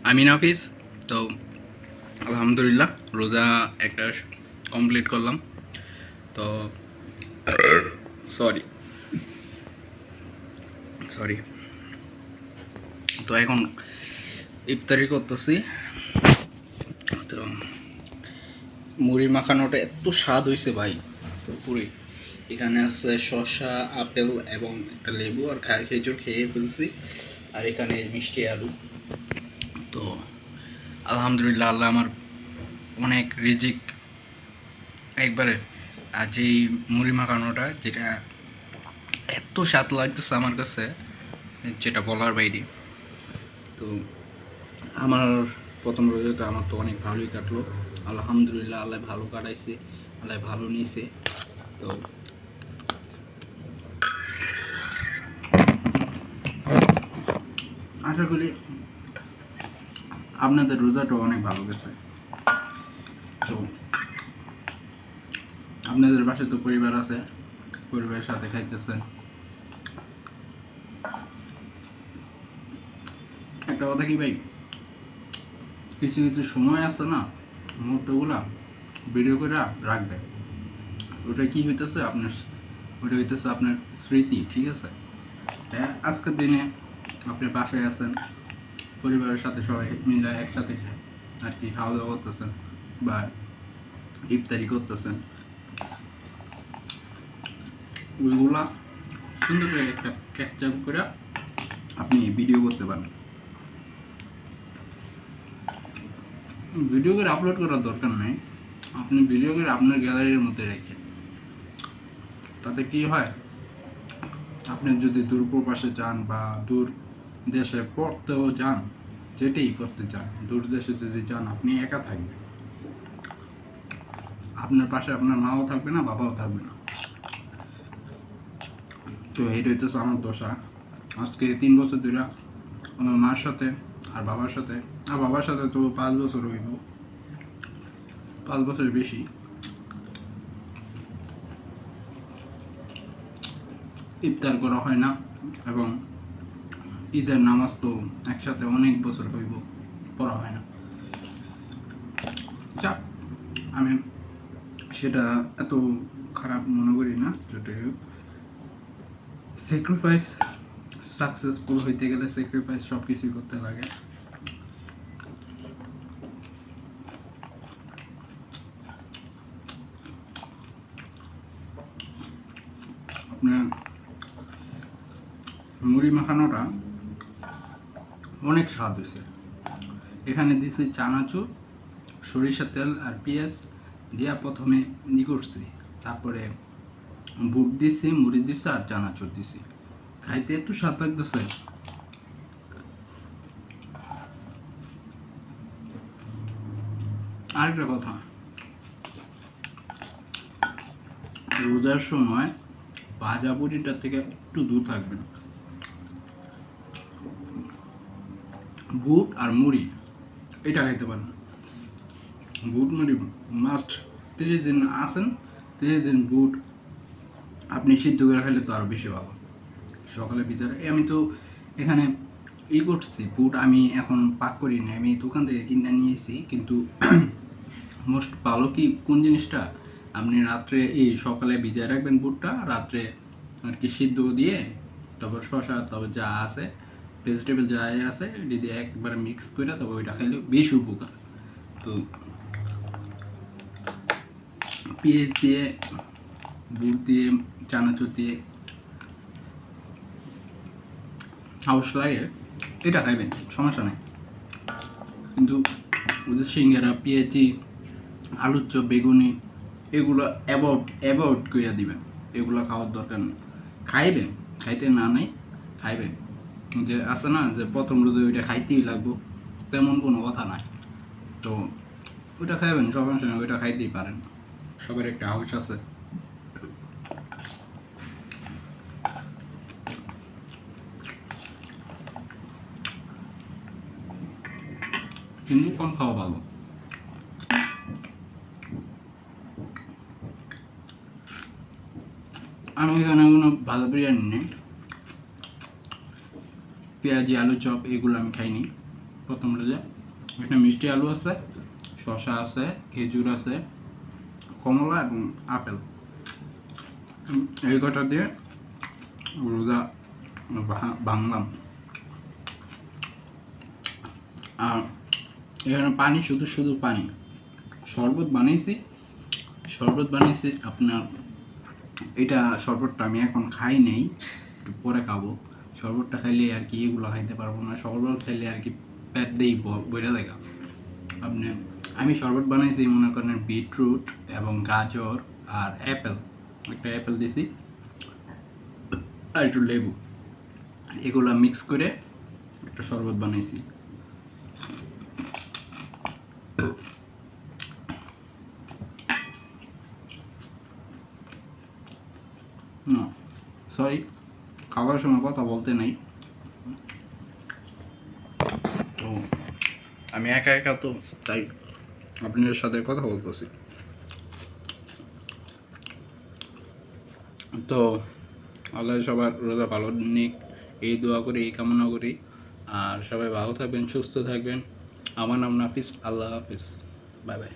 আমি নাফিস। তো আলহামদুলিল্লাহ রোজা একটা কমপ্লিট করলাম। তো সরি সরি তো এখন ইফতারি করতেছি। তো মুড়ি মাখানোটা এত স্বাদ হয়েছে ভাই, পুরি। এখানে আছে শসা, আপেল এবং একটা লেবু আর খেজুর খেয়ে ফেলছি, আর এখানে মিষ্টি আলু। তো আলহামদুলিল্লাহ, আল্লাহ আমার অনেক রিজিক একবারে। আর যেই মুড়ি মাখানোটা, যেটা এত স্বাদ লাগতেছে আমার কাছে, যেটা বলার বাইরে। তো আমার প্রথম রোজাটা আমার তো অনেক ভালোই কাটলো, আলহামদুলিল্লাহ। আল্লাহ ভালো কাটাইছে, আল্লাহ ভালো নিয়েছে। তো আশা করি আপনাদের রোজাটাও অনেক ভালো গেছে। তো আপনাদের বাসায় তো পরিবার আছে, পরিবারের সাথে খাইতেছেন। একটা কথা কি ভাই, কিছু কিছু সময় আছে না, মুহূর্তগুলা ভিডিও করে রাখবে। ওটা কি হইতেছে আপনার, ওটা হইতেছে আপনার স্মৃতি, ঠিক আছে? আজকের দিনে আপনি বাসায় আছেন, পরিবারের সাথে সবাই মিলে একসাথে আর কি খাওয়া দাওয়া করতেছেন বা ইফতারি করতেছেন, ওইগুলা সুন্দর করে একটা ক্যাপচার করে আপনি ভিডিও করতে পারেন। ভিডিও করে আপলোড করার দরকার নেই, আপনি ভিডিও করে আপনার গ্যালারির মধ্যে রেখেন। তাতে কি হয়, আপনি যদি দূর প্রবাসে যান বা দূর দেশে পড়তেও যান, যেটাই করতে চান, দূর দেশে যদি যান, আপনি একা থাকবেন। আপনার পাশে আপনার মাও থাকবে না, বাবাও থাকবে না। তো এইটা হইতেছে আমার দশা। আজকে 3 বছর ধরে আমার মার সাথে আর বাবার সাথে, আর বাবার সাথে তো 5 বছর হইব, 5 বছর বেশি। ইফতার করা হয় না, এবং ঈদের নামাজ তো একসাথে অনেক বছর হইব পড়া হয় না। যাক, আমি সেটা এত খারাপ মনে করি না। যেটাই হোক, স্যাক্রিফাইস, সাকসেসফুল হইতে গেলে স্যাক্রিফাইস সব কিছুই করতে লাগে। আপনার মুড়ি মাখানোটা অনেক স্বাদ হয়েছে। এখানে দিছি চানাচুর, সরিষার তেল আর পেঁয়াজ দিয়া প্রথমে করছি, তারপরে বুট দিছি, মুড়ি দিছি আর চানাচুর দিছি। খাইতে একটু স্বাদ লাগতেছে। আরেকটা কথা, রোজার সময় ভাজা পুরিটা থেকে একটু দূর থাকবেন। বুট আর মুড়ি এটা খাইতে পারেন। বুট মুড়ি মাস্ট। 30 দিন আসেন, 30 দিন বুট আপনি সিদ্ধ করে খেলে তো আরও বেশি ভালো। সকালে বিচারে আমি তো এখানে করছি, বুট আমি এখন পাক করি না, আমি দোকান থেকে কিনে নিয়েছি। কিন্তু মোস্ট ভালো কি কোন জিনিসটা, আপনি রাত্রে সকালে ভিজায় রাখবেন বুটটা, রাত্রে আর কি সিদ্ধ দিয়ে, তারপর শসা, তারপর যা আছে ভেজিটেবল যা আছে এটি দিয়ে একবার মিক্স করে তারপর ওইটা খাইলে বেশি উপকার। তো পেঁয়াজ দিয়ে, বুট দিয়ে, চানাচুর দিয়ে হাউস লাগে, এটা খাইবেন, সমস্যা নেই। কিন্তু ওদের সিঙ্গারা, পেঁয়াজি, আলুর চপ, বেগুনি, এগুলো অ্যাভয়েড করে দিবেন। এগুলো খাওয়ার দরকার নেই। খাইবেন, খাইতে না নেই, খাইবেন। যে আছে না যে প্রথম রোজে ওইটা খাইতেই লাগবো, তেমন কোনো কথা নাই। তো ওইটা খাইবেন, সমস্যা নেই, ওইটা খাইতেই পারেন। সবার একটা হাউস আছে। কিন্তু কম খাওয়া ভালো। আমি এখানে কোনো ভালো বিরিয়ানি নেই, পেঁয়াজি, আলু চপ এগুলো আমি খাইনি। প্রথম লেজে এখানে মিষ্টি আলু আছে, শসা আছে, খেজুর আছে, কমলা এবং আপেল। এই কটা দিয়ে রোজা ভাঙলাম। আর এখানে পানি, শুধু শুধু পানি। শরবত বানিয়েছি আপনার, এটা শরবতটা আমি এখন খাই নেই, একটু পরে খাবো। শরবতটা খাইলে আর কি এগুলো খাইতে পারবো না, শরবত খাইলে আর কি পেট দিয়েই বইরা দেখা। আমি শরবত বানাইছি মনে করেন বিটরুট এবং গাজর আর অ্যাপেল, একটা অ্যাপেল দিছি আর একটু লেবু, এগুলো মিক্স করে একটা শরবত বানাইছি। না সরি, খাবার সময় কথা বলতে নাই। তো আমি একা একা, তো তাই আপনাদের সাথে কথা বলতেছি। তো আল্লাহ সবার রোজা ভালো নিক, এই দোয়া করি, এই কামনা করি। আর সবাই ভালো থাকবেন, সুস্থ থাকবেন। আমার নাম নাফিস। আল্লাহ হাফিজ, বাই বাই।